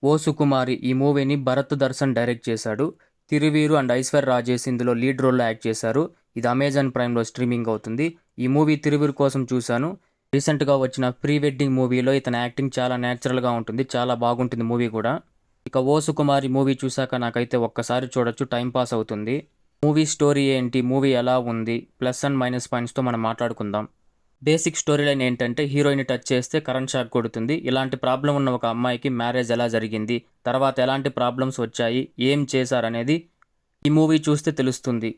ఓ సుకుమారి ఈ మూవీని భరత్ దర్శన్ డైరెక్ట్ చేశాడు. తిరువీరు అండ్ ఐశ్వర్య రాజేష్ ఇందులో లీడ్ రోల్లో యాక్ట్ చేశారు. ఇది అమెజాన్ ప్రైమ్లో స్ట్రీమింగ్ అవుతుంది. ఈ మూవీ తిరువీరు కోసం చూశాను. రీసెంట్గా వచ్చిన ప్రీ వెడ్డింగ్ మూవీలో ఇతని యాక్టింగ్ చాలా న్యాచురల్గా ఉంటుంది. చాలా బాగుంటుంది మూవీ కూడా. ఇక ఓ సుకుమారి మూవీ చూశాక నాకైతే ఒక్కసారి చూడొచ్చు, టైం పాస్ అవుతుంది. మూవీ స్టోరీ ఏంటి, మూవీ ఎలా ఉంది, ప్లస్ అండ్ మైనస్ పాయింట్స్తో మనం మాట్లాడుకుందాం. బేసిక్ స్టోరీ లైన్ ఏంటంటే హీరోయిన్ టచ్ చేస్తే కరెంట్ షాక్ కొడుతుంది. ఇలాంటి ప్రాబ్లం ఉన్న ఒక అమ్మాయికి మ్యారేజ్ ఎలా జరిగింది, తర్వాత ఎలాంటి ప్రాబ్లమ్స్ వచ్చాయి, ఏం చేశారనేది ఈ మూవీ చూస్తే తెలుస్తుంది.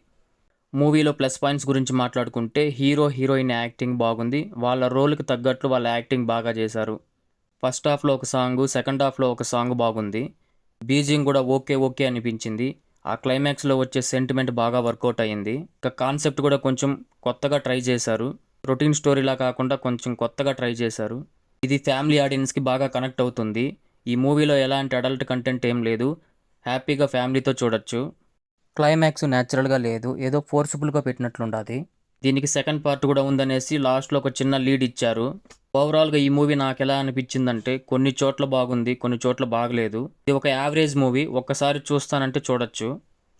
మూవీలో ప్లస్ పాయింట్స్ గురించి మాట్లాడుకుంటే హీరో హీరోయిన్ యాక్టింగ్ బాగుంది. వాళ్ళ రోల్కి తగ్గట్లు వాళ్ళ యాక్టింగ్ బాగా చేశారు. ఫస్ట్ హాఫ్లో ఒక సాంగ్, సెకండ్ హాఫ్లో ఒక సాంగ్ బాగుంది. బీజింగ్ కూడా ఓకే ఓకే అనిపించింది. ఆ క్లైమాక్స్లో వచ్చే సెంటిమెంట్ బాగా వర్కౌట్ అయ్యింది. ఇక కాన్సెప్ట్ కూడా కొంచెం కొత్తగా ట్రై చేశారు. రొటీన్ స్టోరీలా కాకుండా కొంచెం కొత్తగా ట్రై చేశారు. ఇది ఫ్యామిలీ ఆడియన్స్కి బాగా కనెక్ట్ అవుతుంది. ఈ మూవీలో ఎలాంటి అడల్ట్ కంటెంట్ ఏం లేదు. హ్యాపీగా ఫ్యామిలీతో చూడొచ్చు. క్లైమాక్స్ న్యాచురల్గా లేదు, ఏదో ఫోర్స్ఫుల్గా పెట్టినట్లుండాది. దీనికి సెకండ్ పార్ట్ కూడా ఉందనేసి లాస్ట్లో ఒక చిన్న లీడ్ ఇచ్చారు. ఓవరాల్గా ఈ మూవీ నాకు ఎలా అనిపించిందంటే కొన్ని చోట్ల బాగుంది, కొన్ని చోట్ల బాగలేదు. ఇది ఒక యావరేజ్ మూవీ. ఒక్కసారి చూస్తానంటే చూడొచ్చు,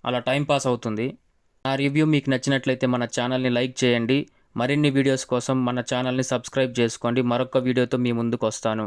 అలా టైం పాస్ అవుతుంది. నా రివ్యూ మీకు నచ్చినట్లయితే మన ఛానల్ని లైక్ చేయండి. మరిన్ని వీడియోస్ కోసం మన ఛానల్ని సబ్స్క్రైబ్ చేసుకోండి. మరొక వీడియోతో మీ ముందుకు వస్తాను.